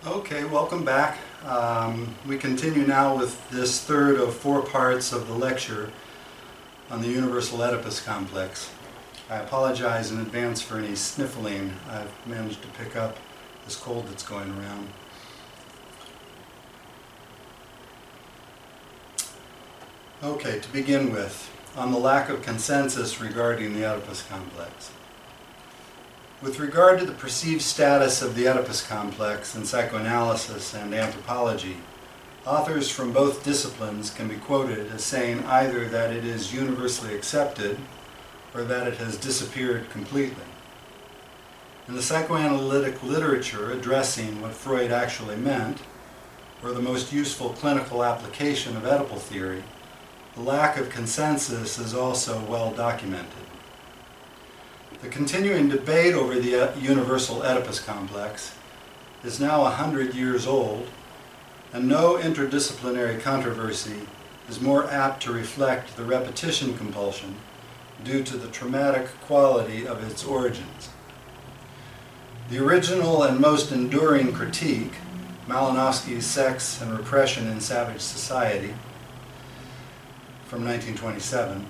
Okay, welcome back. We continue now with this third of 4 parts of the lecture on the Universal Oedipus Complex. I apologize in advance for any sniffling. I've managed to pick up this cold that's going around. Okay, to begin with, on the lack of consensus regarding the Oedipus Complex. With regard to the perceived status of the Oedipus complex in psychoanalysis and anthropology, authors from both disciplines can be quoted as saying either that it is universally accepted or that it has disappeared completely. In the psychoanalytic literature addressing what Freud actually meant, or the most useful clinical application of Oedipal theory, the lack of consensus is also well documented. The continuing debate over the Universal Oedipus Complex is now 100 years old, and no interdisciplinary controversy is more apt to reflect the repetition compulsion due to the traumatic quality of its origins. The original and most enduring critique, Malinowski's Sex and Repression in Savage Society, from 1927,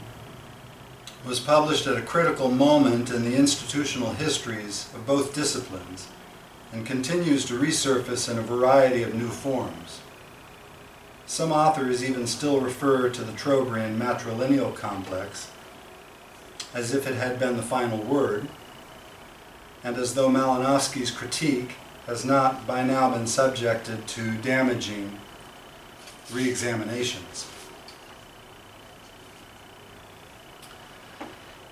was published at a critical moment in the institutional histories of both disciplines and continues to resurface in a variety of new forms. Some authors even still refer to the Trobriand matrilineal complex as if it had been the final word, and as though Malinowski's critique has not by now been subjected to damaging re-examinations.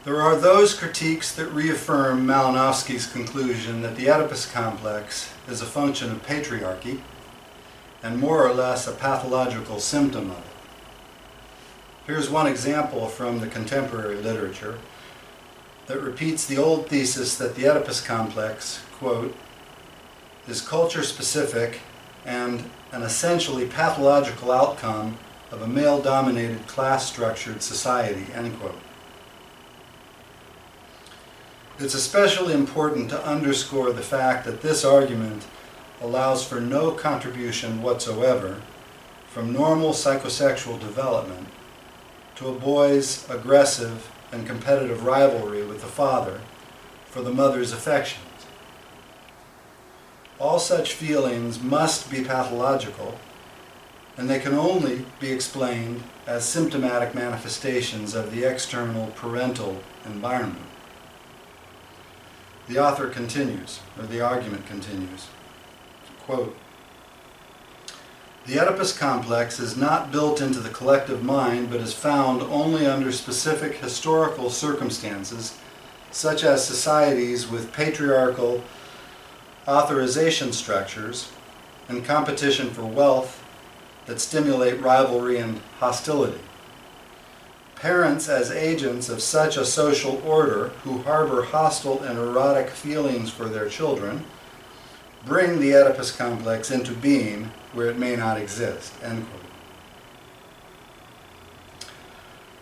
There are those critiques that reaffirm Malinowski's conclusion that the Oedipus complex is a function of patriarchy and more or less a pathological symptom of it. Here's one example from the contemporary literature that repeats the old thesis that the Oedipus complex, quote, is culture-specific and an essentially pathological outcome of a male-dominated, class-structured society, end quote. It's especially important to underscore the fact that this argument allows for no contribution whatsoever from normal psychosexual development to a boy's aggressive and competitive rivalry with the father for the mother's affections. All such feelings must be pathological, and they can only be explained as symptomatic manifestations of the external parental environment. The author continues, or the argument continues, quote, the Oedipus complex is not built into the collective mind, but is found only under specific historical circumstances, such as societies with patriarchal authorization structures and competition for wealth that stimulate rivalry and hostility. Parents as agents of such a social order who harbor hostile and erotic feelings for their children bring the Oedipus complex into being where it may not exist, end quote.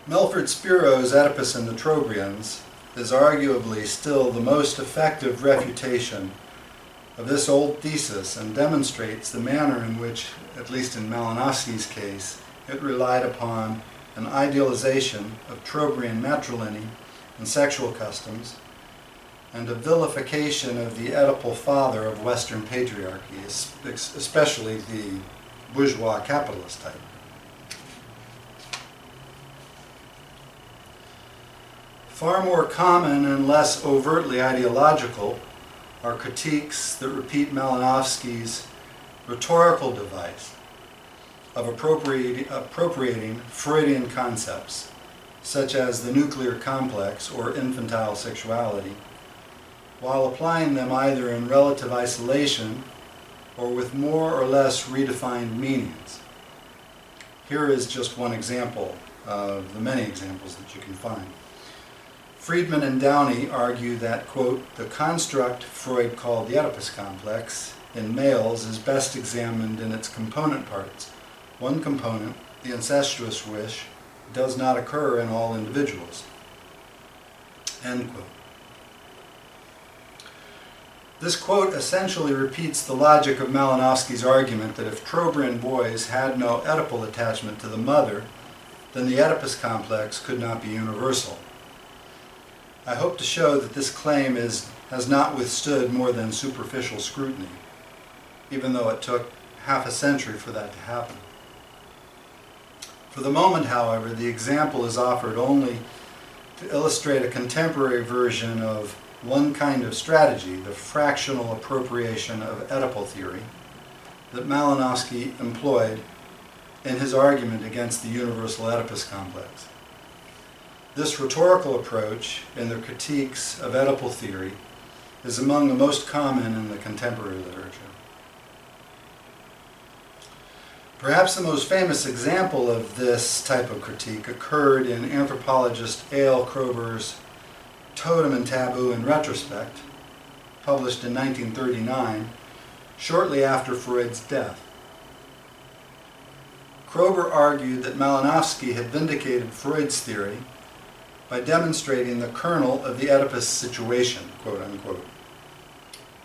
Melford Spiro's Oedipus and the Trobrians is arguably still the most effective refutation of this old thesis and demonstrates the manner in which, at least in Malinowski's case, it relied upon an idealization of Trobriand matrilineal and sexual customs, and a vilification of the Oedipal father of Western patriarchy, especially the bourgeois capitalist type. Far more common and less overtly ideological are critiques that repeat Malinowski's rhetorical device of appropriating Freudian concepts, such as the nuclear complex or infantile sexuality, while applying them either in relative isolation or with more or less redefined meanings. Here is just one example of the many examples that you can find. Friedman and Downey argue that, quote, the construct Freud called the Oedipus complex in males is best examined in its component parts. One component, the incestuous wish, does not occur in all individuals, end quote. This quote essentially repeats the logic of Malinowski's argument that if Trobriand boys had no Oedipal attachment to the mother, then the Oedipus complex could not be universal. I hope to show that this claim has not withstood more than superficial scrutiny, even though it took half a century for that to happen. For the moment, however, the example is offered only to illustrate a contemporary version of one kind of strategy, the fractional appropriation of Oedipal theory, that Malinowski employed in his argument against the Universal Oedipus Complex. This rhetorical approach in the critiques of Oedipal theory is among the most common in the contemporary literature. Perhaps the most famous example of this type of critique occurred in anthropologist A.L. Kroeber's Totem and Taboo in Retrospect, published in 1939, shortly after Freud's death. Kroeber argued that Malinowski had vindicated Freud's theory by demonstrating the kernel of the Oedipus situation, quote unquote.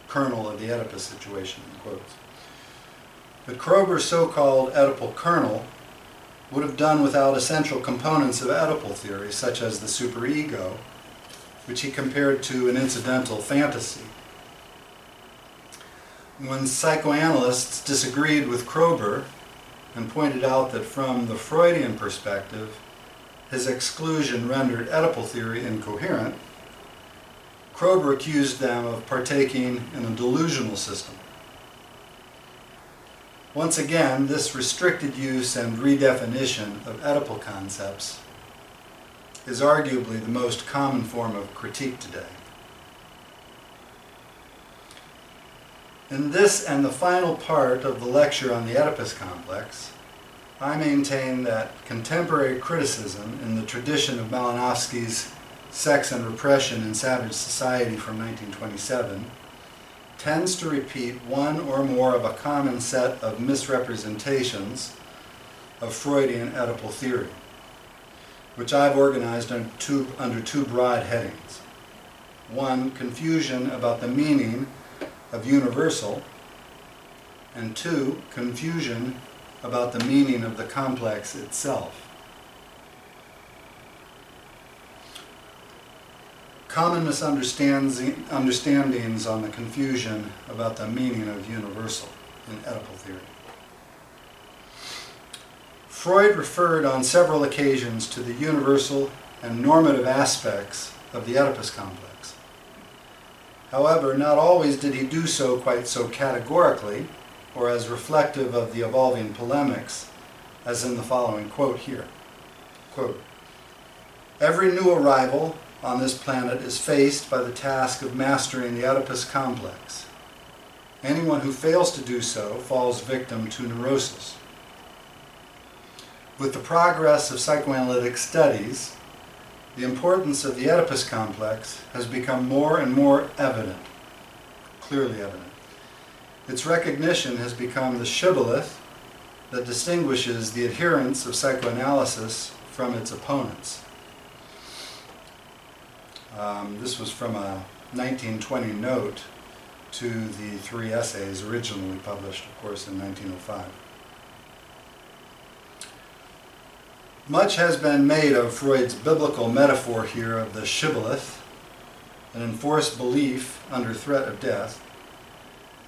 Kernel of the Oedipus situation, in quotes. But Kroeber's so-called Oedipal kernel would have done without essential components of Oedipal theory, such as the superego, which he compared to an incidental fantasy. When psychoanalysts disagreed with Kroeber and pointed out that from the Freudian perspective, his exclusion rendered Oedipal theory incoherent, Kroeber accused them of partaking in a delusional system. Once again, this restricted use and redefinition of Oedipal concepts is arguably the most common form of critique today. In this and the final part of the lecture on the Oedipus complex, I maintain that contemporary criticism in the tradition of Malinowski's Sex and Repression in Savage Society from 1927 tends to repeat one or more of a common set of misrepresentations of Freudian Oedipal theory, which I've organized under two broad headings. One, confusion about the meaning of universal, and two, confusion about the meaning of the complex itself. Common misunderstandings on the confusion about the meaning of universal in Oedipal theory. Freud referred on several occasions to the universal and normative aspects of the Oedipus complex. However, not always did he do so quite so categorically or as reflective of the evolving polemics as in the following quote here. Quote, "Every new arrival on this planet is faced by the task of mastering the Oedipus complex. Anyone who fails to do so falls victim to neurosis. With the progress of psychoanalytic studies, the importance of the Oedipus complex has become more and more evident, clearly evident. Its recognition has become the shibboleth that distinguishes the adherents of psychoanalysis from its opponents." This was from a 1920 note to the 3 essays originally published, of course, in 1905. Much has been made of Freud's biblical metaphor here of the shibboleth, an enforced belief under threat of death,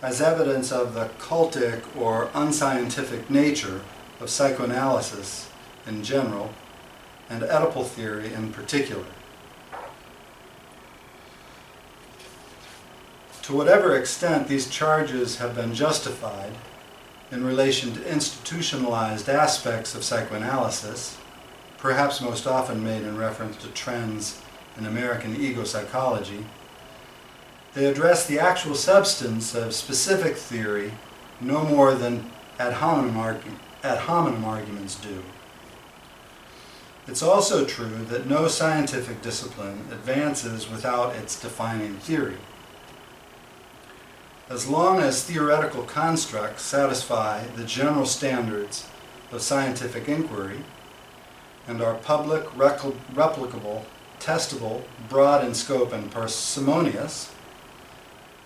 as evidence of the cultic or unscientific nature of psychoanalysis in general and Oedipal theory in particular. To whatever extent these charges have been justified in relation to institutionalized aspects of psychoanalysis, perhaps most often made in reference to trends in American ego psychology, they address the actual substance of specific theory no more than ad hominem arguments do. It's also true that no scientific discipline advances without its defining theory. As long as theoretical constructs satisfy the general standards of scientific inquiry and are public, replicable, testable, broad in scope, and parsimonious,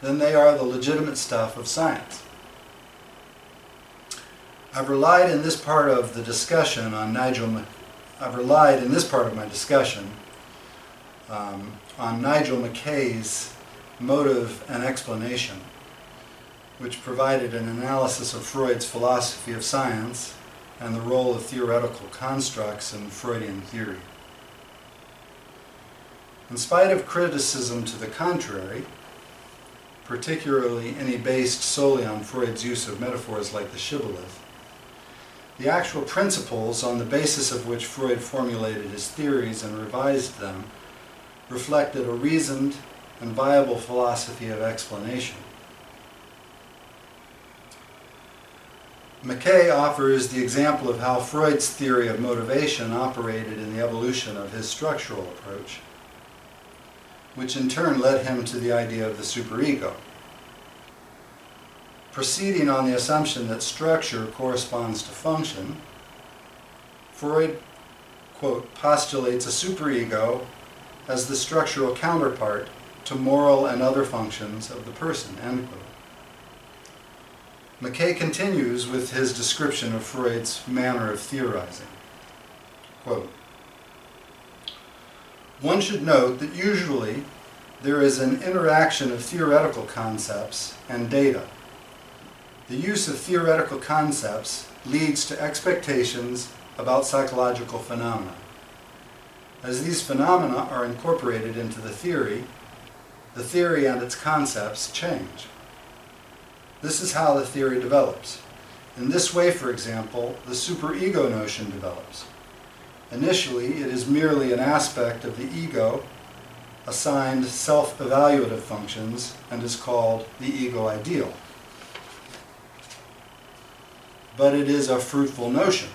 then they are the legitimate stuff of science. I've relied in this part of my discussion on Nigel Mackay's Motive and Explanation, which provided an analysis of Freud's philosophy of science and the role of theoretical constructs in Freudian theory. In spite of criticism to the contrary, particularly any based solely on Freud's use of metaphors like the shibboleth, the actual principles on the basis of which Freud formulated his theories and revised them reflected a reasoned and viable philosophy of explanation. Mackay offers the example of how Freud's theory of motivation operated in the evolution of his structural approach, which in turn led him to the idea of the superego. Proceeding on the assumption that structure corresponds to function, Freud, quote, postulates a superego as the structural counterpart to moral and other functions of the person, end quote. Mackay continues with his description of Freud's manner of theorizing. Quote, one should note that usually there is an interaction of theoretical concepts and data. The use of theoretical concepts leads to expectations about psychological phenomena. As these phenomena are incorporated into the theory and its concepts change. This is how the theory develops. In this way, for example, the superego notion develops. Initially, it is merely an aspect of the ego assigned self-evaluative functions and is called the ego ideal. But it is a fruitful notion.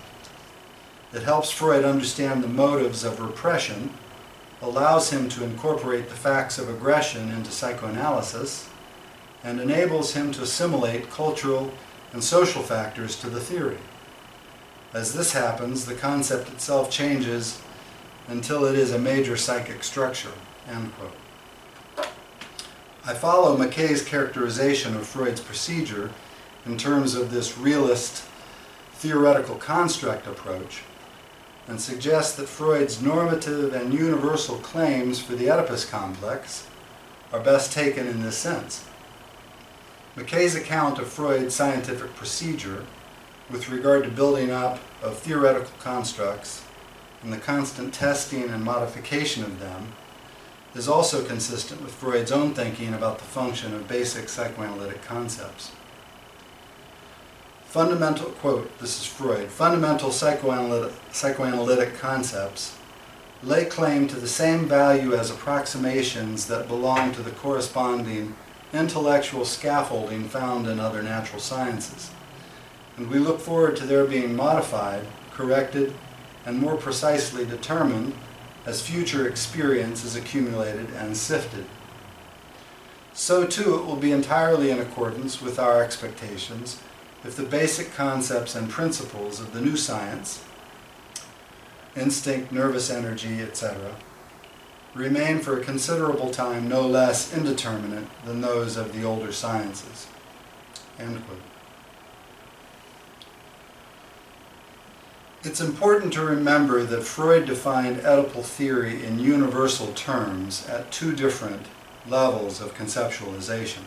It helps Freud understand the motives of repression, allows him to incorporate the facts of aggression into psychoanalysis, and enables him to assimilate cultural and social factors to the theory. As this happens, the concept itself changes until it is a major psychic structure, end quote. I follow Mackay's characterization of Freud's procedure in terms of this realist theoretical construct approach, and suggest that Freud's normative and universal claims for the Oedipus complex are best taken in this sense. Mackay's account of Freud's scientific procedure with regard to building up of theoretical constructs and the constant testing and modification of them is also consistent with Freud's own thinking about the function of basic psychoanalytic concepts. Fundamental, quote, this is Freud, fundamental psychoanalytic concepts lay claim to the same value as approximations that belong to the corresponding intellectual scaffolding found in other natural sciences, and we look forward to their being modified, corrected, and more precisely determined as future experience is accumulated and sifted. So too it will be entirely in accordance with our expectations if the basic concepts and principles of the new science, instinct, nervous energy, etc., remain for a considerable time no less indeterminate than those of the older sciences. End quote. It's important to remember that Freud defined Oedipal theory in universal terms at two different levels of conceptualization.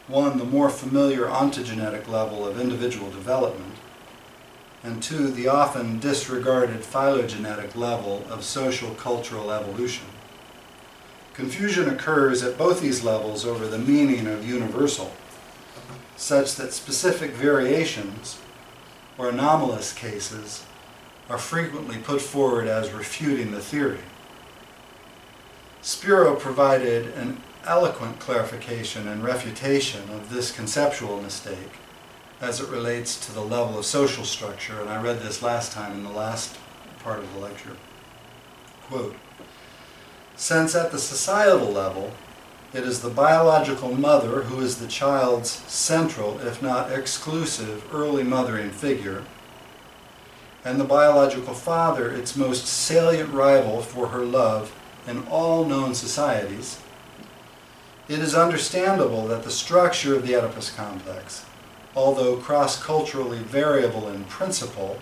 One, the more familiar ontogenetic level of individual development, and two, the often disregarded phylogenetic level of social cultural evolution. Confusion occurs at both these levels over the meaning of universal, such that specific variations or anomalous cases are frequently put forward as refuting the theory. Spiro provided an eloquent clarification and refutation of this conceptual mistake as it relates to the level of social structure, and I read this last time in the last part of the lecture. Quote, since at the societal level, it is the biological mother who is the child's central, if not exclusive, early mothering figure, and the biological father its most salient rival for her love in all known societies, It is understandable that the structure of the Oedipus complex, although cross-culturally variable in principle,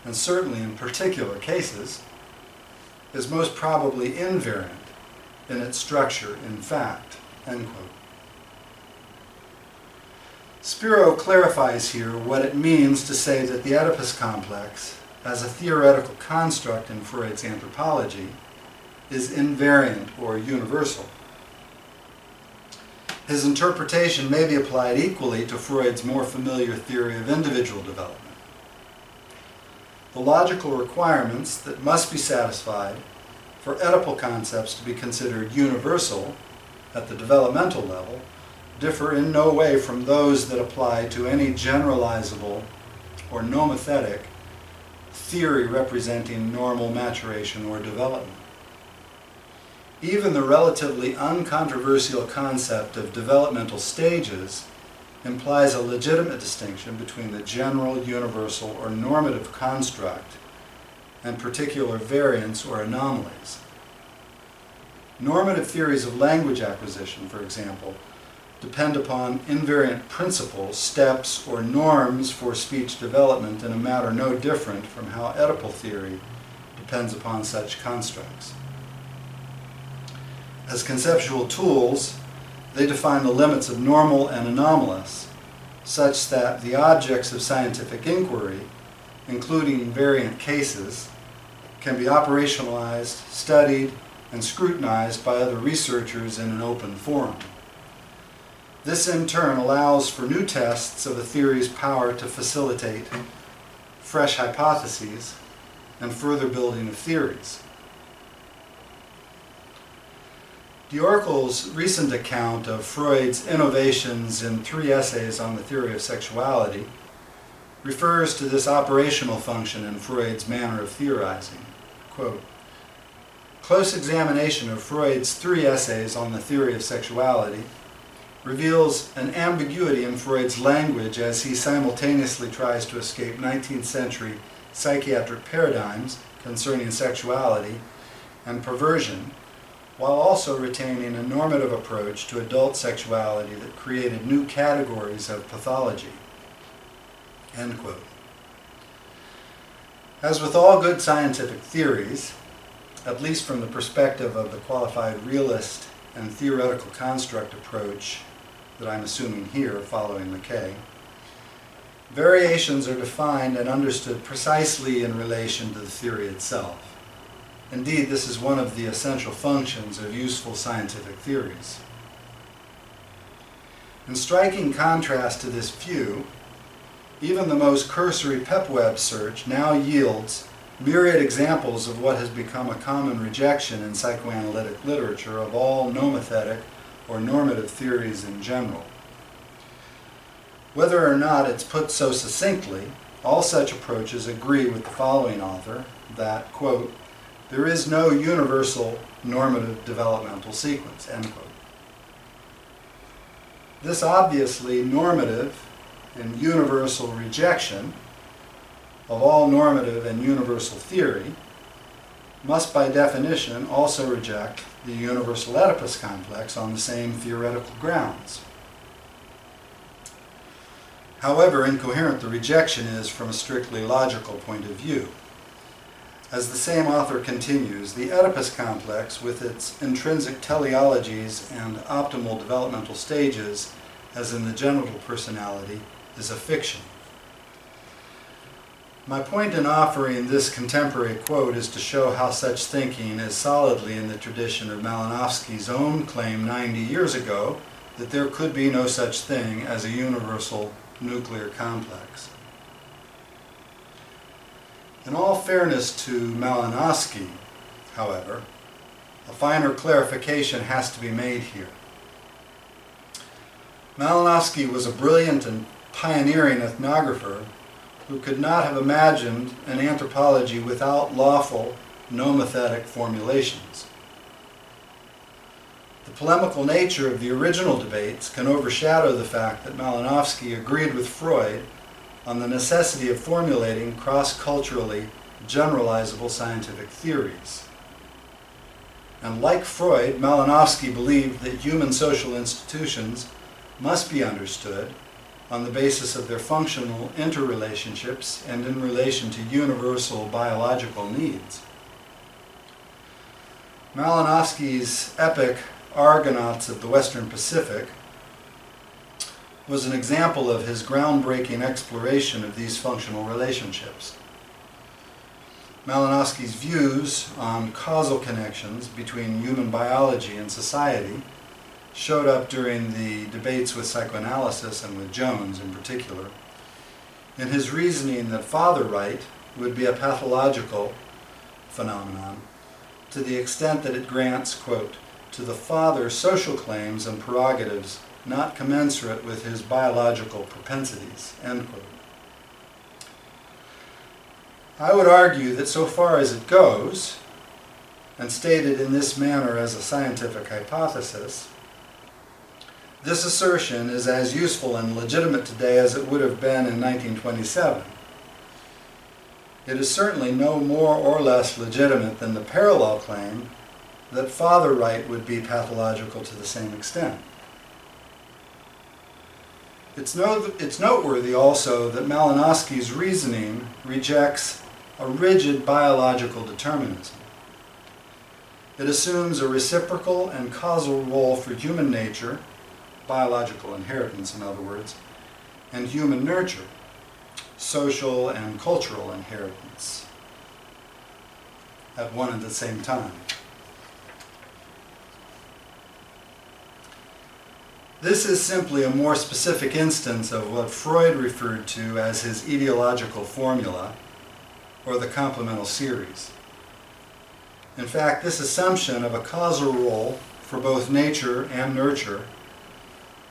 and certainly in particular cases, is most probably invariant in its structure in fact." End quote. Spiro clarifies here what it means to say that the Oedipus complex, as a theoretical construct in Freud's Anthropology, is invariant or universal. His interpretation may be applied equally to Freud's more familiar theory of individual development. The logical requirements that must be satisfied for Oedipal concepts to be considered universal at the developmental level differ in no way from those that apply to any generalizable or nomothetic theory representing normal maturation or development. Even the relatively uncontroversial concept of developmental stages implies a legitimate distinction between the general, universal, or normative construct and particular variants or anomalies. Normative theories of language acquisition, for example, depend upon invariant principles, steps, or norms for speech development in a manner no different from how Oedipal theory depends upon such constructs. As conceptual tools, they define the limits of normal and anomalous, such that the objects of scientific inquiry, including variant cases, can be operationalized, studied, and scrutinized by other researchers in an open forum. This in turn allows for new tests of a theory's power to facilitate fresh hypotheses and further building of theories. D'Orkel's recent account of Freud's innovations in 3 essays on the theory of sexuality refers to this operational function in Freud's manner of theorizing. Quote, "Close examination of Freud's 3 essays on the theory of sexuality reveals an ambiguity in Freud's language as he simultaneously tries to escape 19th century psychiatric paradigms concerning sexuality and perversion, while also retaining a normative approach to adult sexuality that created new categories of pathology." End quote. As with all good scientific theories, at least from the perspective of the qualified realist and theoretical construct approach that I'm assuming here following McKay, variations are defined and understood precisely in relation to the theory itself. Indeed, this is one of the essential functions of useful scientific theories. In striking contrast to this view, even the most cursory PepWeb search now yields myriad examples of what has become a common rejection in psychoanalytic literature of all nomothetic or normative theories in general. Whether or not it's put so succinctly, all such approaches agree with the following author that, quote, "there is no universal normative developmental sequence," end quote. This obviously normative and universal rejection of all normative and universal theory must by definition also reject the Universal Oedipus Complex on the same theoretical grounds. However incoherent the rejection is from a strictly logical point of view. As the same author continues, the Oedipus complex, with its intrinsic teleologies and optimal developmental stages, as in the genital personality, is a fiction. My point in offering this contemporary quote is to show how such thinking is solidly in the tradition of Malinowski's own claim 90 years ago that there could be no such thing as a universal nuclear complex. In all fairness to Malinowski, however, a finer clarification has to be made here. Malinowski was a brilliant and pioneering ethnographer who could not have imagined an anthropology without lawful, nomothetic formulations. The polemical nature of the original debates can overshadow the fact that Malinowski agreed with Freud on the necessity of formulating cross-culturally generalizable scientific theories. And like Freud, Malinowski believed that human social institutions must be understood on the basis of their functional interrelationships and in relation to universal biological needs. Malinowski's epic Argonauts of the Western Pacific was an example of his groundbreaking exploration of these functional relationships. Malinowski's views on causal connections between human biology and society showed up during the debates with psychoanalysis and with Jones in particular, in his reasoning that father right would be a pathological phenomenon to the extent that it grants, quote, to the father social claims and prerogatives not commensurate with his biological propensities, end quote. I would argue that so far as it goes, and stated in this manner as a scientific hypothesis, this assertion is as useful and legitimate today as it would have been in 1927. It is certainly no more or less legitimate than the parallel claim that father right would be pathological to the same extent. It's noteworthy also that Malinowski's reasoning rejects a rigid biological determinism. It assumes a reciprocal and causal role for human nature, biological inheritance in other words, and human nurture, social and cultural inheritance, at one and the same time. This is simply a more specific instance of what Freud referred to as his ideological formula, or the complemental series. In fact, this assumption of a causal role for both nature and nurture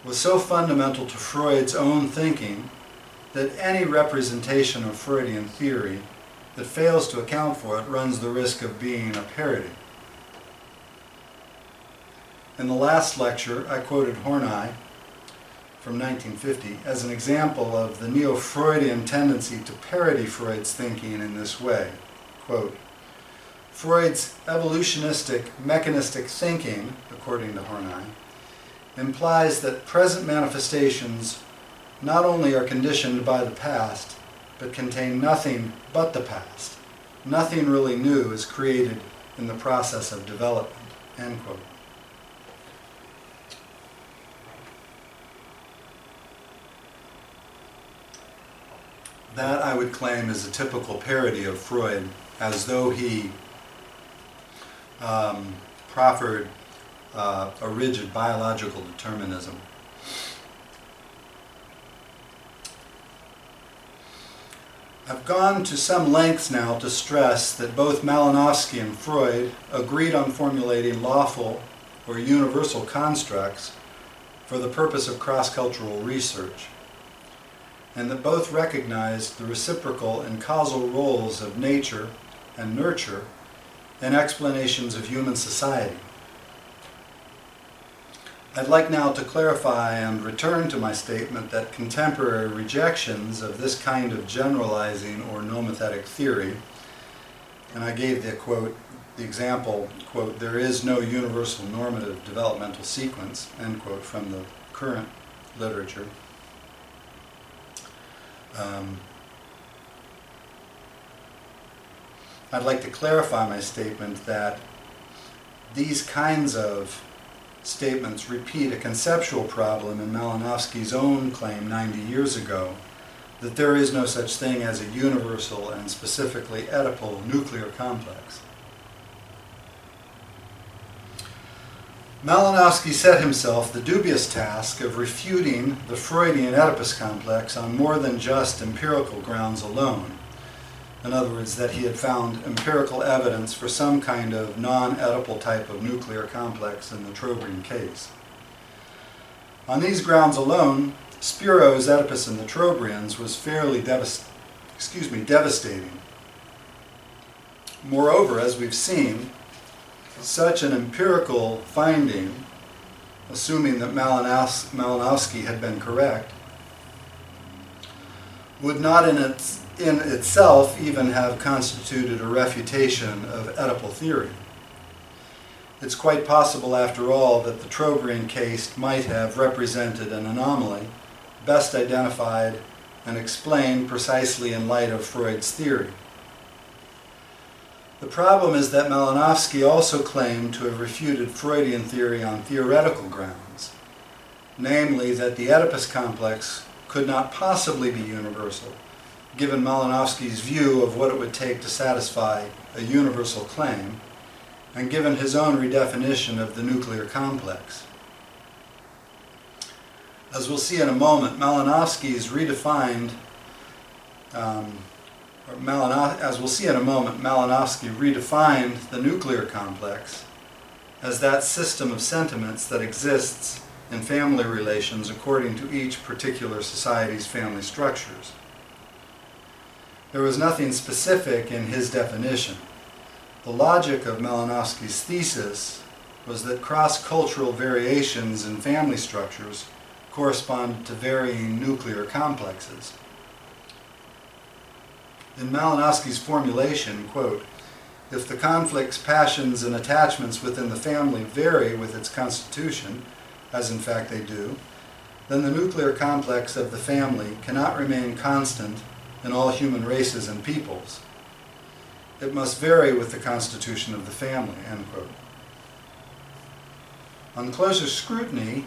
was so fundamental to Freud's own thinking that any representation of Freudian theory that fails to account for it runs the risk of being a parody. In the last lecture, I quoted Horney from 1950 as an example of the neo-Freudian tendency to parody Freud's thinking in this way. Quote, Freud's evolutionistic, mechanistic thinking, according to Horney, implies that present manifestations not only are conditioned by the past, but contain nothing but the past. Nothing really new is created in the process of development, end quote. That, I would claim, is a typical parody of Freud, as though he proffered a rigid biological determinism. I've gone to some lengths now to stress that both Malinowski and Freud agreed on formulating lawful or universal constructs for the purpose of cross-cultural research, and that both recognized the reciprocal and causal roles of nature and nurture in explanations of human society. I'd like now to clarify and return to my statement that contemporary rejections of this kind of generalizing or nomothetic theory, and I gave the quote, the example, quote, there is no universal normative developmental sequence, end quote, from the current literature. I'd like to clarify my statement that these kinds of statements repeat a conceptual problem in Malinowski's own claim 90 years ago that there is no such thing as a universal and specifically Oedipal nuclear complex. Malinowski set himself the dubious task of refuting the Freudian Oedipus complex on more than just empirical grounds alone. In other words, that he had found empirical evidence for some kind of non-Oedipal type of nuclear complex in the Trobriand case. On these grounds alone, Spiro's Oedipus in the Trobriands was fairly devastating. Moreover, as we've seen, such an empirical finding, assuming that Malinowski had been correct, would not in itself even have constituted a refutation of Oedipal theory. It's quite possible, after all, that the Trobriand case might have represented an anomaly, best identified and explained precisely in light of Freud's theory. The problem is that Malinowski also claimed to have refuted Freudian theory on theoretical grounds, namely that the Oedipus complex could not possibly be universal, given Malinowski's view of what it would take to satisfy a universal claim, and given his own redefinition of the nuclear complex. As we'll see in a moment, Malinowski redefined the nuclear complex as that system of sentiments that exists in family relations according to each particular society's family structures. There was nothing specific in his definition. The logic of Malinowski's thesis was that cross-cultural variations in family structures corresponded to varying nuclear complexes. In Malinowski's formulation, quote, "If the conflicts, passions, and attachments within the family vary with its constitution, as in fact they do, then the nuclear complex of the family cannot remain constant in all human races and peoples. It must vary with the constitution of the family," end quote. On closer scrutiny,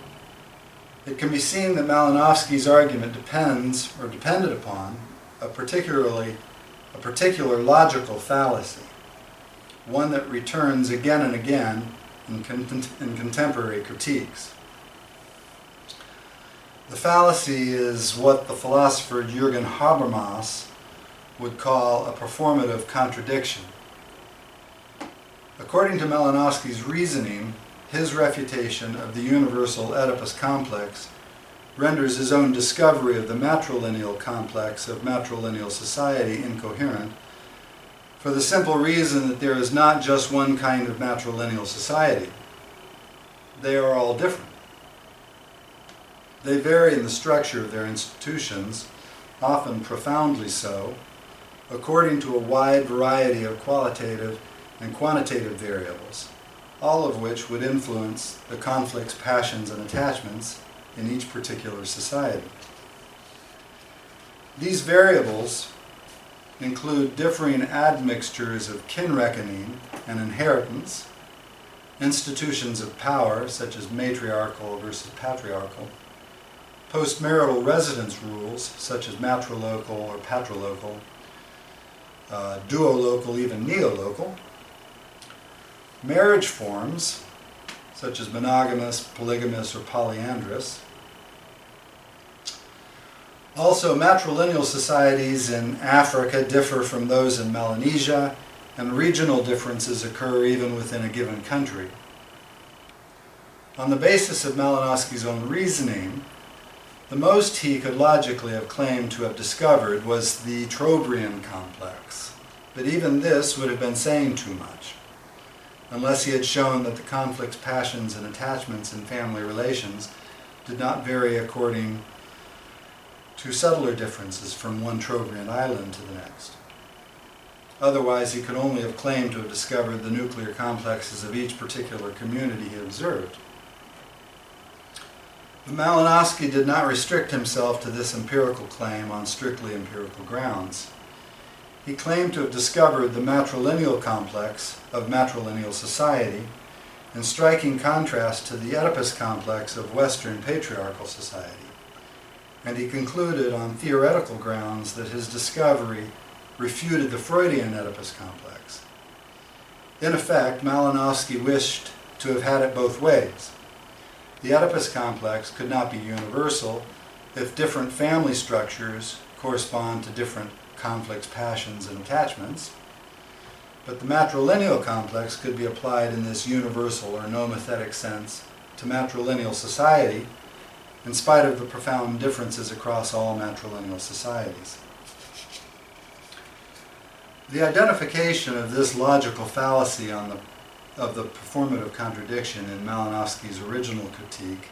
it can be seen that Malinowski's argument depended upon a particular logical fallacy, one that returns again and again in contemporary critiques. The fallacy is what the philosopher Jürgen Habermas would call a performative contradiction. According to Malinowski's reasoning, his refutation of the Universal Oedipus Complex renders his own discovery of the matrilineal complex of matrilineal society incoherent, for the simple reason that there is not just one kind of matrilineal society. They are all different. They vary in the structure of their institutions, often profoundly so, according to a wide variety of qualitative and quantitative variables, all of which would influence the conflicts, passions, and attachments in each particular society. These variables include differing admixtures of kin reckoning and inheritance, institutions of power, such as matriarchal versus patriarchal, postmarital residence rules, such as matrilocal or patrilocal, duolocal, even neolocal, marriage forms, such as monogamous, polygamous, or polyandrous. Also, matrilineal societies in Africa differ from those in Melanesia, and regional differences occur even within a given country. On the basis of Malinowski's own reasoning, the most he could logically have claimed to have discovered was the Trobriand complex, but even this would have been saying too much, unless he had shown that the conflicts, passions, and attachments in family relations did not vary according to subtler differences from one Trobriand island to the next. Otherwise, he could only have claimed to have discovered the nuclear complexes of each particular community he observed. But Malinowski did not restrict himself to this empirical claim on strictly empirical grounds. He claimed to have discovered the matrilineal complex of matrilineal society, in striking contrast to the Oedipus complex of Western patriarchal society. And he concluded on theoretical grounds that his discovery refuted the Freudian Oedipus complex. In effect, Malinowski wished to have had it both ways. The Oedipus complex could not be universal if different family structures correspond to different conflicts, passions, and attachments, but the matrilineal complex could be applied in this universal or nomothetic sense to matrilineal society, in spite of the profound differences across all matrilineal societies. The identification of this logical fallacy of the performative contradiction in Malinowski's original critique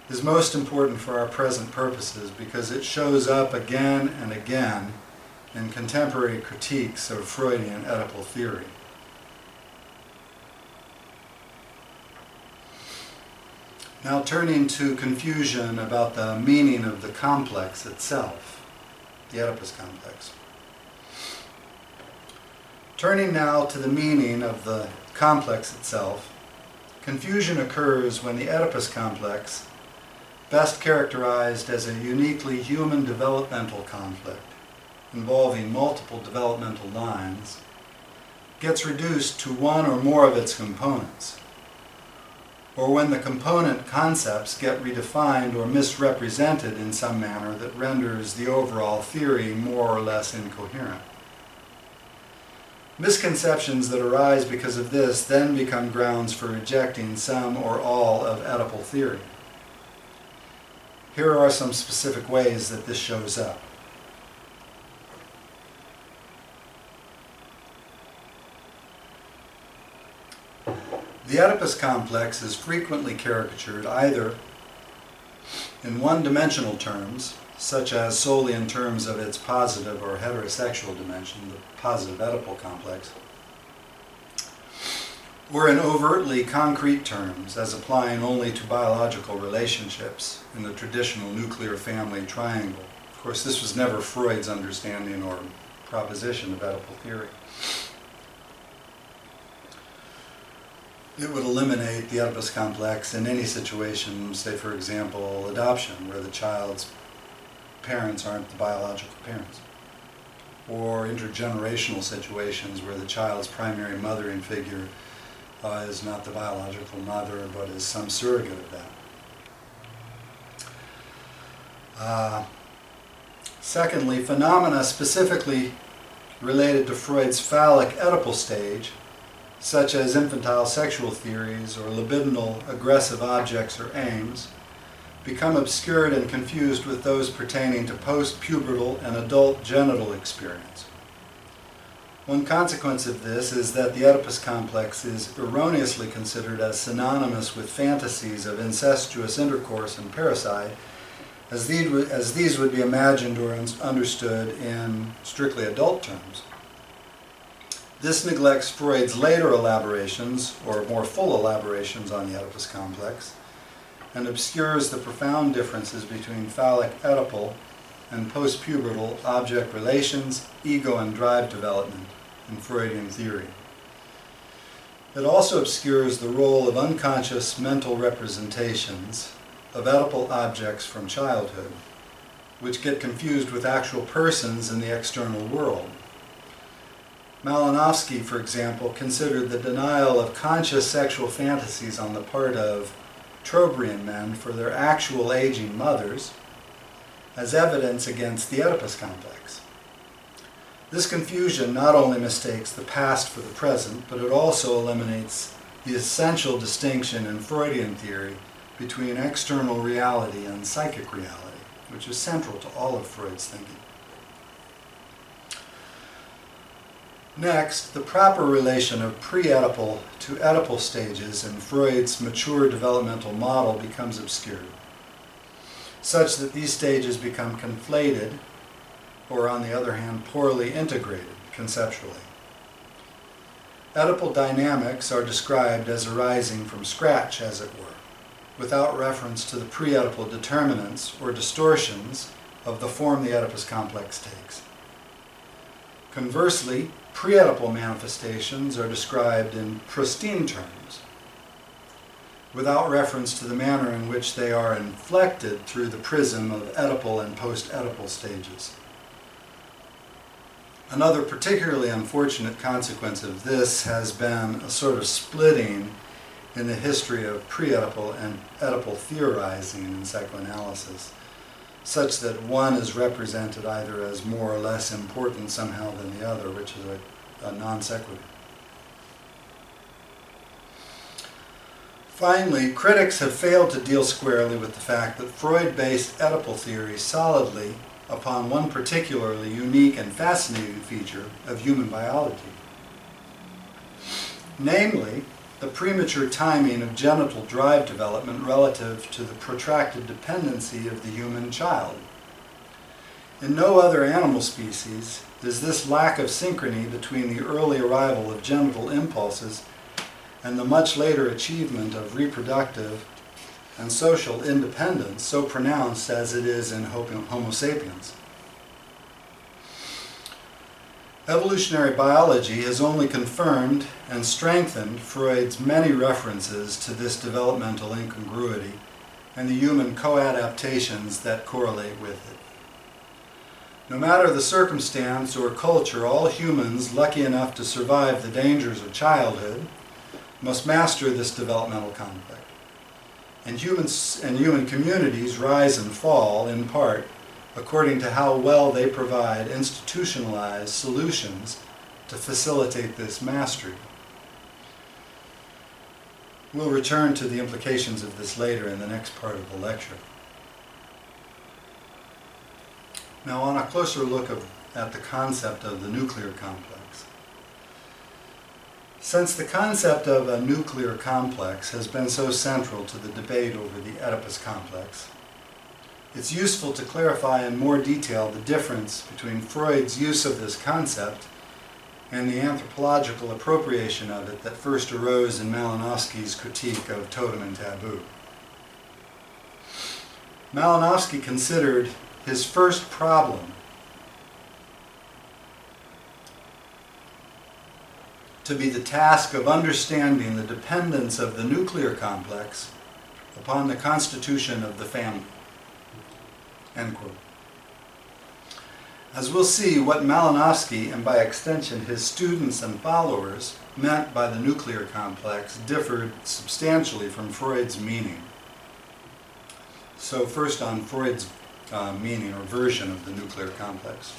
is most important for our present purposes because it shows up again and again in contemporary critiques of Freudian Oedipal theory. Now turning to confusion about the meaning of the complex itself, the Oedipus complex. Turning now to the meaning of the complex itself, confusion occurs when the Oedipus complex, best characterized as a uniquely human developmental conflict involving multiple developmental lines, gets reduced to one or more of its components, or when the component concepts get redefined or misrepresented in some manner that renders the overall theory more or less incoherent. Misconceptions that arise because of this then become grounds for rejecting some or all of Oedipal theory. Here are some specific ways that this shows up. The Oedipus complex is frequently caricatured either in one-dimensional terms, such as solely in terms of its positive or heterosexual dimension, the positive Oedipal complex, or in overtly concrete terms, as applying only to biological relationships in the traditional nuclear family triangle. Of course, this was never Freud's understanding or proposition of Oedipal theory. It would eliminate the Oedipus complex in any situation, say for example, adoption, where the child's parents aren't the biological parents, or intergenerational situations where the child's primary mothering figure is not the biological mother, but is some surrogate of that. Secondly, phenomena specifically related to Freud's phallic Oedipal stage, such as infantile sexual theories or libidinal aggressive objects or aims, become obscured and confused with those pertaining to post-pubertal and adult genital experience. One consequence of this is that the Oedipus complex is erroneously considered as synonymous with fantasies of incestuous intercourse and parricide, as these would be imagined or understood in strictly adult terms. This neglects Freud's later elaborations, or more full elaborations on the Oedipus complex, and obscures the profound differences between phallic Oedipal and post-pubertal object relations, ego and drive development in Freudian theory. It also obscures the role of unconscious mental representations of Oedipal objects from childhood, which get confused with actual persons in the external world. Malinowski, for example, considered the denial of conscious sexual fantasies on the part of Trobriand men for their actual aging mothers as evidence against the Oedipus complex. This confusion not only mistakes the past for the present, but it also eliminates the essential distinction in Freudian theory between external reality and psychic reality, which is central to all of Freud's thinking. Next, the proper relation of pre-Oedipal to Oedipal stages in Freud's mature developmental model becomes obscured, such that these stages become conflated, or on the other hand, poorly integrated conceptually. Oedipal dynamics are described as arising from scratch, as it were, without reference to the pre-Oedipal determinants or distortions of the form the Oedipus complex takes. Conversely, pre-Oedipal manifestations are described in pristine terms, without reference to the manner in which they are inflected through the prism of Oedipal and post-Oedipal stages. Another particularly unfortunate consequence of this has been a sort of splitting in the history of pre-Oedipal and Oedipal theorizing in psychoanalysis, such that one is represented either as more or less important somehow than the other, which is a non sequitur. Finally, critics have failed to deal squarely with the fact that Freud based Oedipal theory solidly upon one particularly unique and fascinating feature of human biology, namely the premature timing of genital drive development relative to the protracted dependency of the human child. In no other animal species is this lack of synchrony between the early arrival of genital impulses and the much later achievement of reproductive and social independence so pronounced as it is in Homo sapiens. Evolutionary biology has only confirmed and strengthened Freud's many references to this developmental incongruity and the human co-adaptations that correlate with it. No matter the circumstance or culture, all humans lucky enough to survive the dangers of childhood must master this developmental conflict. And human communities rise and fall, in part, according to how well they provide institutionalized solutions to facilitate this mastery. We'll return to the implications of this later in the next part of the lecture. Now, on a closer look at the concept of the nuclear complex. Since the concept of a nuclear complex has been so central to the debate over the Oedipus complex, it's useful to clarify in more detail the difference between Freud's use of this concept and the anthropological appropriation of it that first arose in Malinowski's critique of Totem and Taboo. Malinowski considered his first problem to be the task of understanding the dependence of the nuclear complex upon the constitution of the family. End quote. As we'll see, what Malinowski, and by extension his students and followers, meant by the nuclear complex differed substantially from Freud's meaning. So first on Freud's meaning or version of the nuclear complex.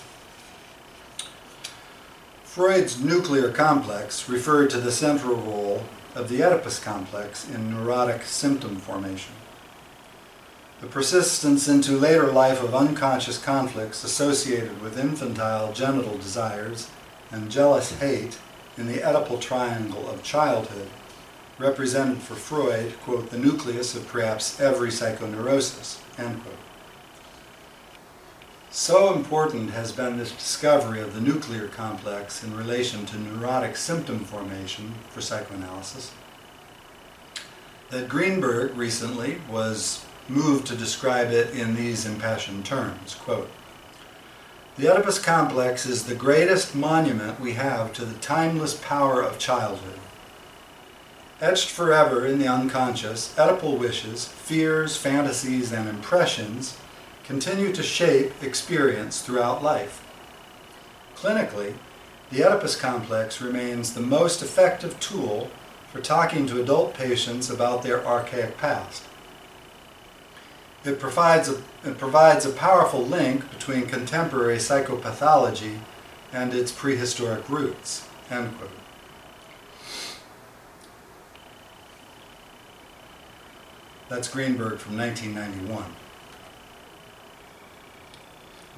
Freud's nuclear complex referred to the central role of the Oedipus complex in neurotic symptom formation. The persistence into later life of unconscious conflicts associated with infantile genital desires and jealous hate in the Oedipal triangle of childhood represented for Freud, quote, the nucleus of perhaps every psychoneurosis, end quote. So important has been this discovery of the nuclear complex in relation to neurotic symptom formation for psychoanalysis that Greenberg recently was moved to describe it in these impassioned terms, quote, the Oedipus complex is the greatest monument we have to the timeless power of childhood. Etched forever in the unconscious, Oedipal wishes, fears, fantasies, and impressions continue to shape experience throughout life. Clinically, the Oedipus complex remains the most effective tool for talking to adult patients about their archaic past. It provides a powerful link between contemporary psychopathology and its prehistoric roots, end quote. That's Greenberg from 1991.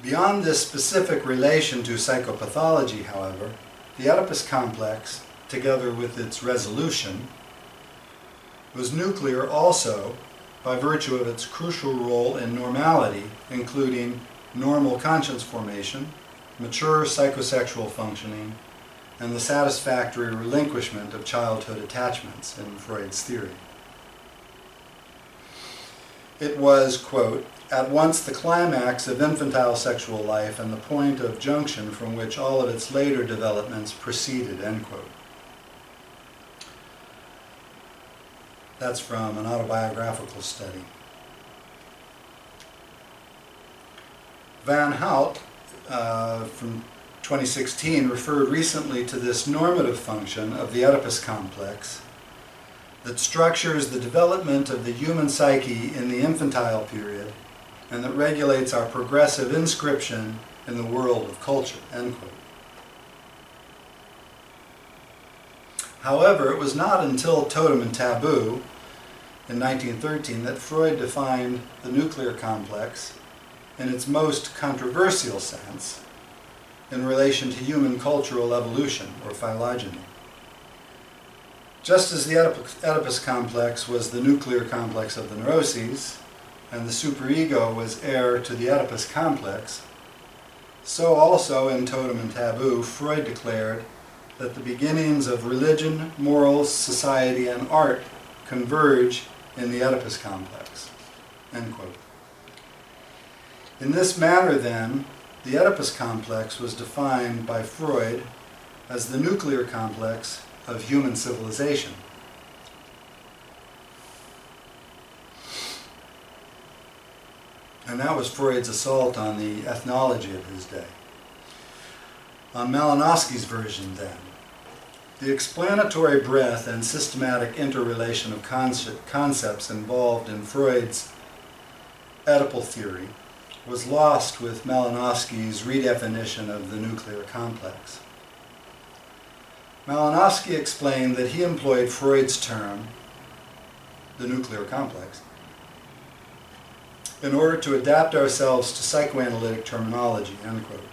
Beyond this specific relation to psychopathology, however, the Oedipus complex, together with its resolution, was nuclear also by virtue of its crucial role in normality, including normal conscience formation, mature psychosexual functioning, and the satisfactory relinquishment of childhood attachments in Freud's theory. It was, quote, at once the climax of infantile sexual life and the point of junction from which all of its later developments proceeded, end quote. That's from an autobiographical study. Van Hout, from 2016, referred recently to this normative function of the Oedipus complex that structures the development of the human psyche in the infantile period and that regulates our progressive inscription in the world of culture, end quote. However, it was not until Totem and Taboo in 1913 that Freud defined the nuclear complex in its most controversial sense in relation to human cultural evolution, or phylogeny. Just as the Oedipus complex was the nuclear complex of the neuroses, and the superego was heir to the Oedipus complex, so also in Totem and Taboo, Freud declared that the beginnings of religion, morals, society, and art converge in the Oedipus complex." End quote. In this manner, then, the Oedipus complex was defined by Freud as the nuclear complex of human civilization. And that was Freud's assault on the ethnology of his day. On Malinowski's version, then, the explanatory breadth and systematic interrelation of concepts involved in Freud's Oedipal theory was lost with Malinowski's redefinition of the nuclear complex. Malinowski explained that he employed Freud's term, the nuclear complex, in order to adapt ourselves to psychoanalytic terminology, end quote.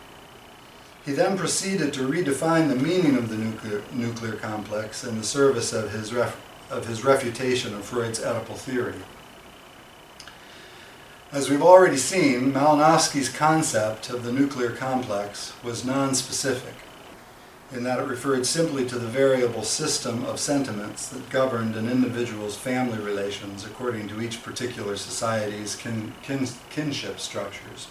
He then proceeded to redefine the meaning of the nuclear complex in the service of his refutation of Freud's Oedipal theory. As we've already seen, Malinowski's concept of the nuclear complex was non-specific, in that it referred simply to the variable system of sentiments that governed an individual's family relations according to each particular society's kinship structures.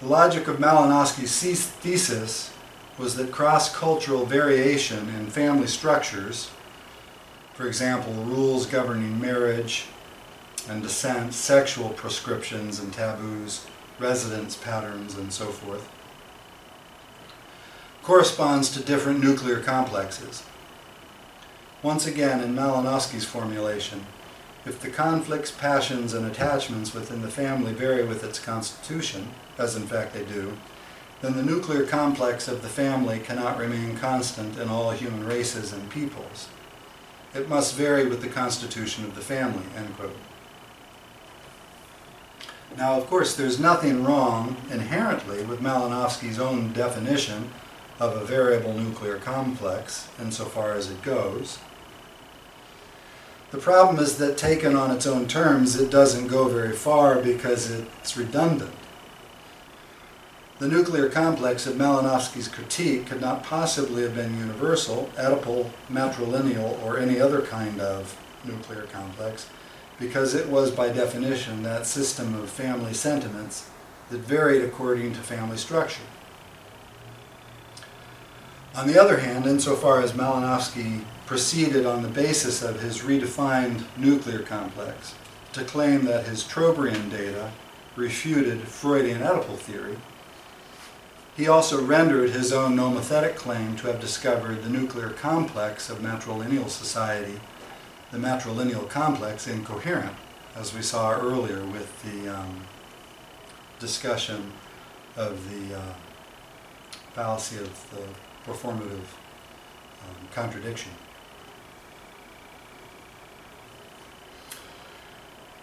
The logic of Malinowski's thesis was that cross-cultural variation in family structures, for example, rules governing marriage and descent, sexual prescriptions and taboos, residence patterns, and so forth, corresponds to different nuclear complexes. Once again, in Malinowski's formulation, if the conflicts, passions, and attachments within the family vary with its constitution, as in fact they do, then the nuclear complex of the family cannot remain constant in all human races and peoples. It must vary with the constitution of the family, end quote. Now, of course, there's nothing wrong inherently with Malinowski's own definition of a variable nuclear complex, insofar as it goes. The problem is that taken on its own terms, it doesn't go very far because it's redundant. The nuclear complex of Malinowski's critique could not possibly have been universal, Oedipal, matrilineal, or any other kind of nuclear complex, because it was by definition that system of family sentiments that varied according to family structure. On the other hand, insofar as Malinowski proceeded on the basis of his redefined nuclear complex to claim that his Trobriand data refuted Freudian Oedipal theory, he also rendered his own nomothetic claim to have discovered the nuclear complex of matrilineal society, the matrilineal complex, incoherent, as we saw earlier with the discussion of the fallacy of the performative contradiction.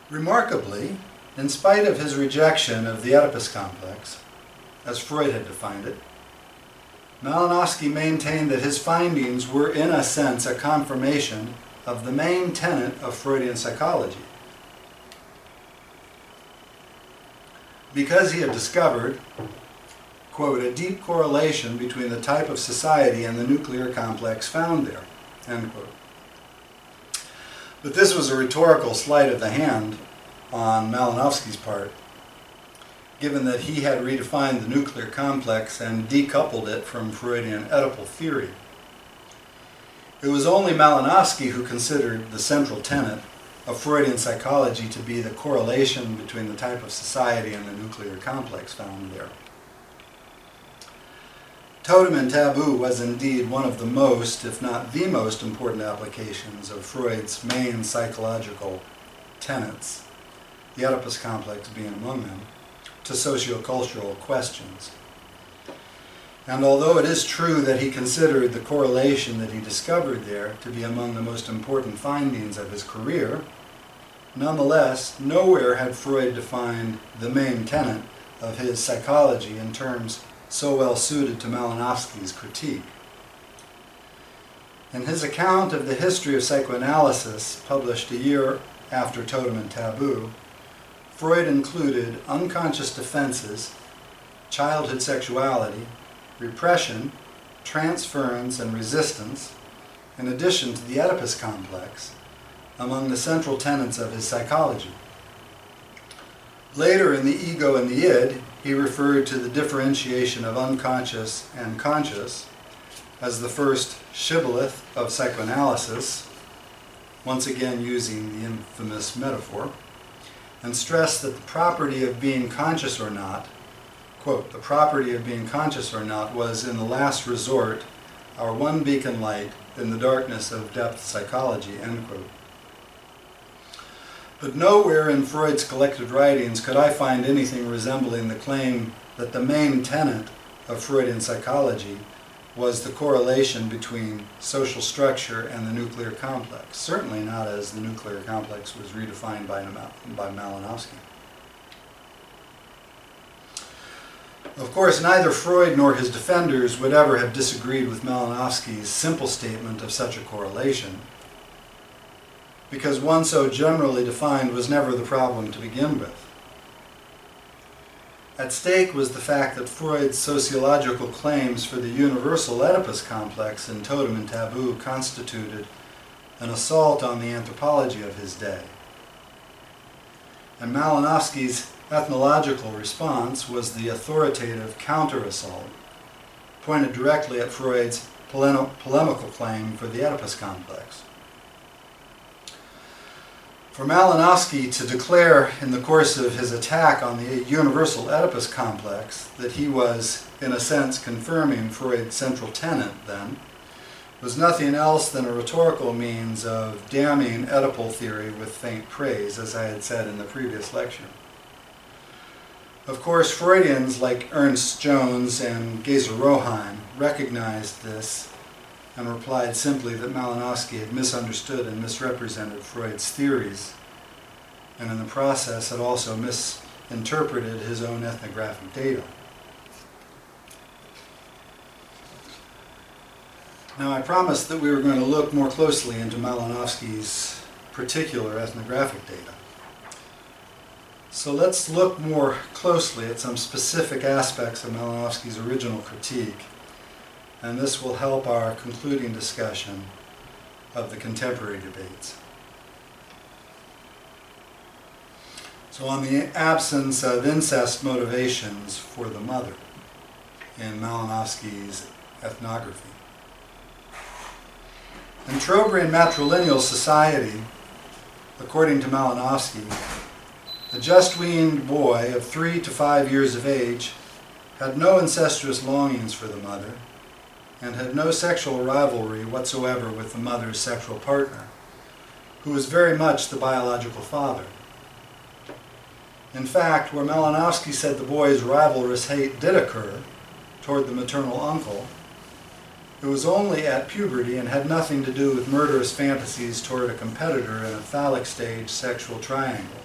Remarkably, in spite of his rejection of the Oedipus complex, as Freud had defined it, Malinowski maintained that his findings were in a sense a confirmation of the main tenet of Freudian psychology. Because he had discovered, quote, a deep correlation between the type of society and the nuclear complex found there, end quote. But this was a rhetorical sleight of the hand on Malinowski's part, given that he had redefined the nuclear complex and decoupled it from Freudian Oedipal theory. It was only Malinowski who considered the central tenet of Freudian psychology to be the correlation between the type of society and the nuclear complex found there. Totem and Taboo was indeed one of the most, if not the most important applications of Freud's main psychological tenets, the Oedipus complex being among them, to sociocultural questions. And although it is true that he considered the correlation that he discovered there to be among the most important findings of his career, nonetheless, nowhere had Freud defined the main tenet of his psychology in terms so well suited to Malinowski's critique. In his account of the history of psychoanalysis, published a year after Totem and Taboo, Freud included unconscious defenses, childhood sexuality, repression, transference, and resistance, in addition to the Oedipus complex, among the central tenets of his psychology. Later in The Ego and the Id, he referred to the differentiation of unconscious and conscious as the first shibboleth of psychoanalysis, once again using the infamous metaphor, and stressed that the property of being conscious or not, quote, the property of being conscious or not was, in the last resort, our one beacon light in the darkness of depth psychology, end quote. But nowhere in Freud's collected writings could I find anything resembling the claim that the main tenet of Freudian psychology was the correlation between social structure and the nuclear complex, certainly not as the nuclear complex was redefined by Malinowski. Of course, neither Freud nor his defenders would ever have disagreed with Malinowski's simple statement of such a correlation, because one so generally defined was never the problem to begin with. At stake was the fact that Freud's sociological claims for the Universal Oedipus Complex in Totem and Taboo constituted an assault on the anthropology of his day. And Malinowski's ethnological response was the authoritative counter-assault, pointed directly at Freud's polemical claim for the Oedipus complex. For Malinowski to declare in the course of his attack on the Universal Oedipus Complex that he was, in a sense, confirming Freud's central tenet, then, was nothing else than a rhetorical means of damning Oedipal theory with faint praise, as I had said in the previous lecture. Of course, Freudians like Ernst Jones and Gezer Roheim recognized this and replied simply that Malinowski had misunderstood and misrepresented Freud's theories, and in the process had also misinterpreted his own ethnographic data. Now, I promised that we were going to look more closely into Malinowski's particular ethnographic data. So let's look more closely at some specific aspects of Malinowski's original critique, and this will help our concluding discussion of the contemporary debates. So on the absence of incest motivations for the mother in Malinowski's ethnography. In Trobriand matrilineal society, according to Malinowski, a just-weaned boy of 3 to 5 years of age had no incestuous longings for the mother and had no sexual rivalry whatsoever with the mother's sexual partner, who was very much the biological father. In fact, where Malinowski said the boy's rivalrous hate did occur toward the maternal uncle, it was only at puberty and had nothing to do with murderous fantasies toward a competitor in a phallic stage sexual triangle.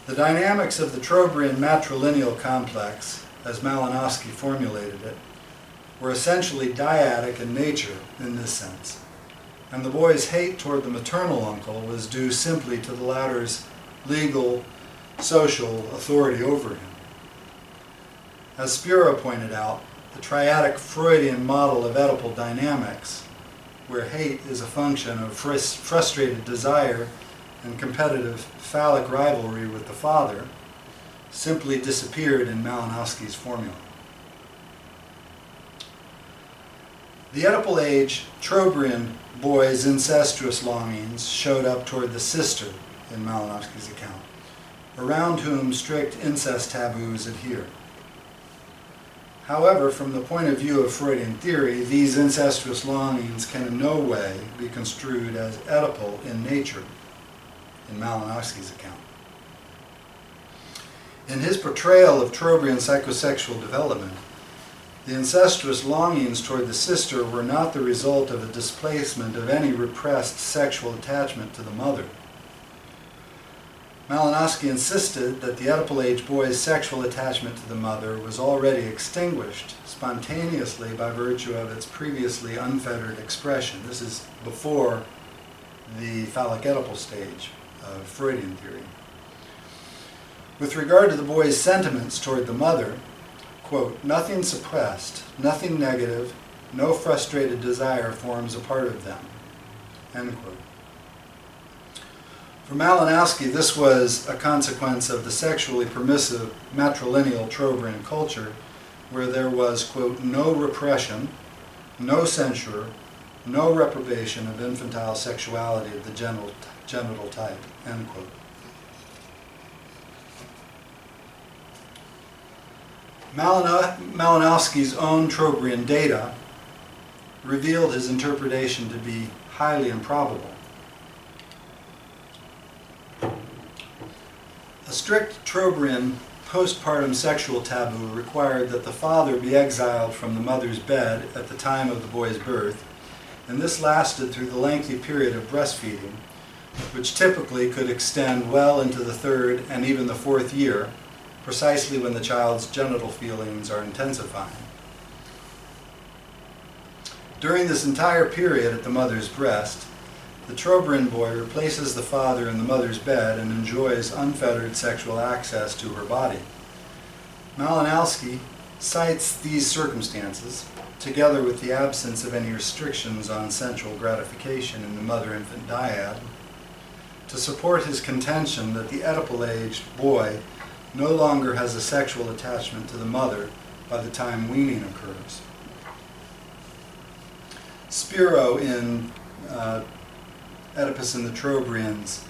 The dynamics of the Trobriand matrilineal complex, as Malinowski formulated it, were essentially dyadic in nature in this sense, and the boy's hate toward the maternal uncle was due simply to the latter's legal, social authority over him. As Spiro pointed out, the triadic Freudian model of Oedipal dynamics, where hate is a function of frustrated desire and competitive phallic rivalry with the father, simply disappeared in Malinowski's formula. The Oedipal age Trobriand boy's incestuous longings showed up toward the sister in Malinowski's account, around whom strict incest taboos adhere. However, from the point of view of Freudian theory, these incestuous longings can in no way be construed as Oedipal in nature in Malinowski's account. In his portrayal of Trobriand psychosexual development, the incestuous longings toward the sister were not the result of a displacement of any repressed sexual attachment to the mother. Malinowski insisted that the Oedipal age boy's sexual attachment to the mother was already extinguished spontaneously by virtue of its previously unfettered expression. This is before the phallic Oedipal stage of Freudian theory. With regard to the boy's sentiments toward the mother, quote, nothing suppressed, nothing negative, no frustrated desire forms a part of them, end quote. For Malinowski, this was a consequence of the sexually permissive matrilineal Trobriand culture, where there was, quote, no repression, no censure, no reprobation of infantile sexuality of the genital type, end quote. Malinowski's own Trobriand data revealed his interpretation to be highly improbable. A strict Trobriand postpartum sexual taboo required that the father be exiled from the mother's bed at the time of the boy's birth, and this lasted through the lengthy period of breastfeeding, which typically could extend well into the third and even the fourth year, precisely when the child's genital feelings are intensifying. During this entire period at the mother's breast, the Trobriand boy replaces the father in the mother's bed and enjoys unfettered sexual access to her body. Malinowski cites these circumstances, together with the absence of any restrictions on sensual gratification in the mother-infant dyad, to support his contention that the Oedipal-aged boy no longer has a sexual attachment to the mother by the time weaning occurs. Spiro in Oedipus and the Trobrians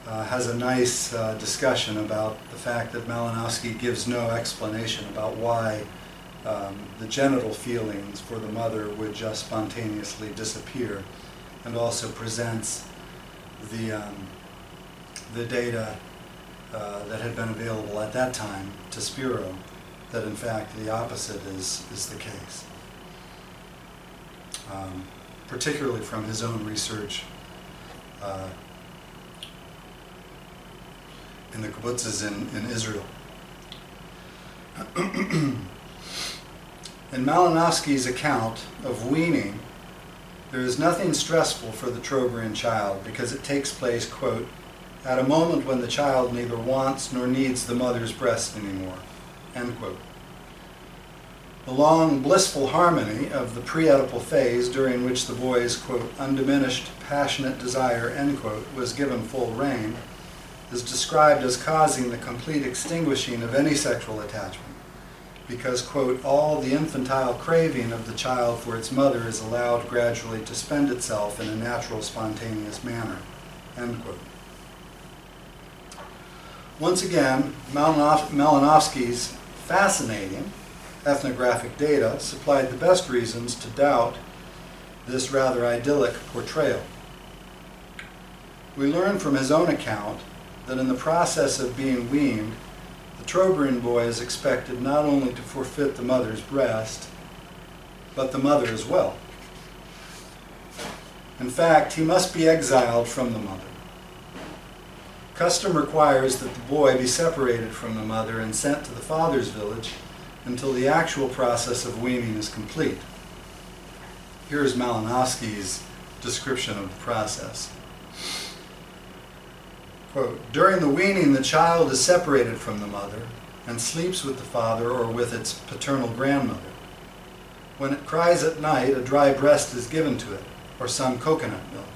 has a nice discussion about the fact that Malinowski gives no explanation about why the genital feelings for the mother would just spontaneously disappear, and also presents the data that had been available at that time to Spiro, that in fact the opposite is the case. Particularly from his own research in the kibbutzes in Israel. In Malinowski's account of weaning, there is nothing stressful for the Trobriand child because it takes place, quote, at a moment when the child neither wants nor needs the mother's breast anymore, end quote. The long, blissful harmony of the pre-Oedipal phase, during which the boy's, quote, undiminished, passionate desire, end quote, was given full rein, is described as causing the complete extinguishing of any sexual attachment, because, quote, all the infantile craving of the child for its mother is allowed gradually to spend itself in a natural, spontaneous manner, end quote. Once again, Malinowski's fascinating ethnographic data supplied the best reasons to doubt this rather idyllic portrayal. We learn from his own account that in the process of being weaned, the Trobriand boy is expected not only to forfeit the mother's breast, but the mother as well. In fact, he must be exiled from the mother. Custom requires that the boy be separated from the mother and sent to the father's village until the actual process of weaning is complete. Here is Malinowski's description of the process. Quote, during the weaning, the child is separated from the mother and sleeps with the father or with its paternal grandmother. When it cries at night, a dry breast is given to it, or some coconut milk.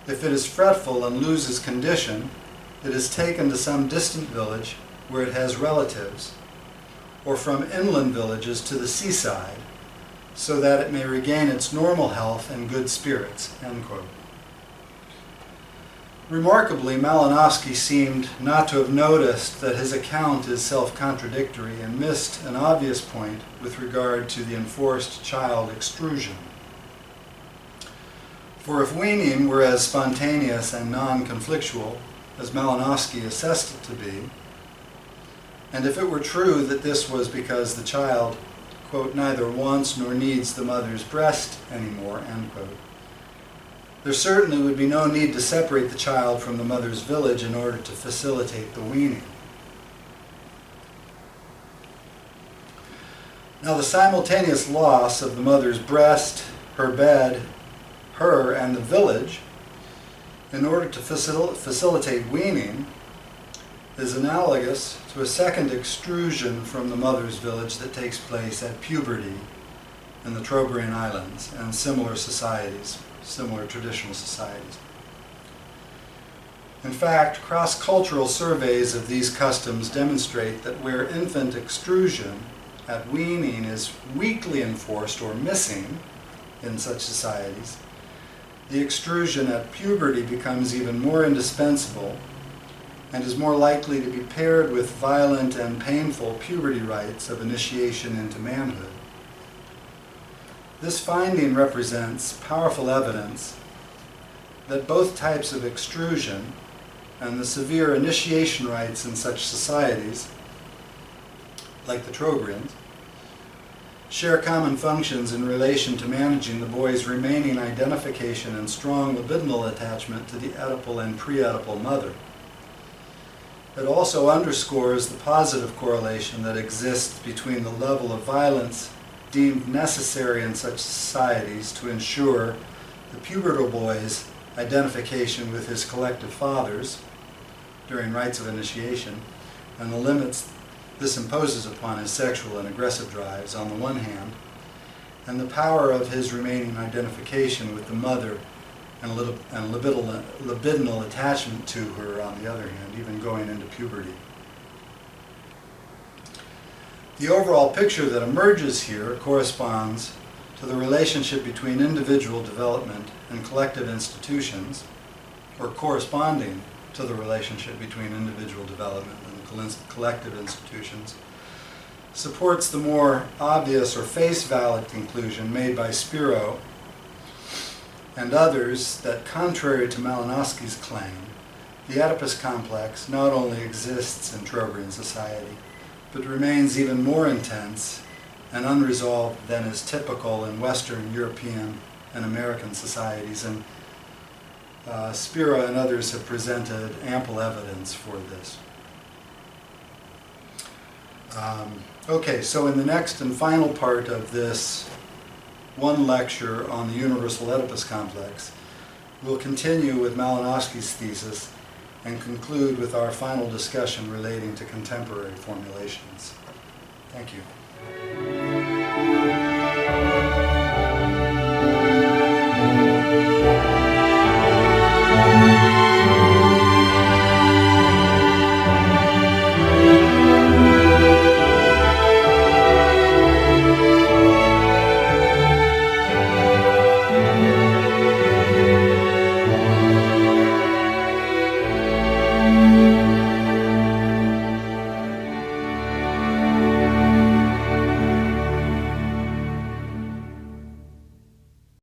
If it is fretful and loses condition, it is taken to some distant village where it has relatives, or from inland villages to the seaside, so that it may regain its normal health and good spirits, end quote. Remarkably, Malinowski seemed not to have noticed that his account is self-contradictory and missed an obvious point with regard to the enforced child extrusion. For if weaning were as spontaneous and non-conflictual as Malinowski assessed it to be, and if it were true that this was because the child, quote, neither wants nor needs the mother's breast anymore, end quote, there certainly would be no need to separate the child from the mother's village in order to facilitate the weaning. Now, the simultaneous loss of the mother's breast, her bed, her, and the village, in order to facilitate weaning, is analogous to a second extrusion from the mother's village that takes place at puberty in the Trobriand Islands and similar societies, similar traditional societies. In fact, cross-cultural surveys of these customs demonstrate that where infant extrusion at weaning is weakly enforced or missing in such societies, the extrusion at puberty becomes even more indispensable and is more likely to be paired with violent and painful puberty rites of initiation into manhood. This finding represents powerful evidence that both types of extrusion and the severe initiation rites in such societies, like the Trogrians, share common functions in relation to managing the boy's remaining identification and strong libidinal attachment to the Oedipal and pre-Oedipal mother. It also underscores the positive correlation that exists between the level of violence deemed necessary in such societies to ensure the pubertal boy's identification with his collective fathers during rites of initiation, and the limits this imposes upon his sexual and aggressive drives on the one hand, and the power of his remaining identification with the mother and libidinal attachment to her on the other hand, even going into puberty. The overall picture that emerges here corresponds to the relationship between individual development and collective institutions, or corresponding to the relationship between individual development and the collective institutions, supports the more obvious or face-valid conclusion made by Spiro and others that, contrary to Malinowski's claim, the Oedipus complex not only exists in Trogrian society, but remains even more intense and unresolved than is typical in Western, European, and American societies. And Spiro and others have presented ample evidence for this. Okay, so in the next and final part of this one lecture on the Universal Oedipus Complex, we'll continue with Malinowski's thesis and conclude with our final discussion relating to contemporary formulations. Thank you.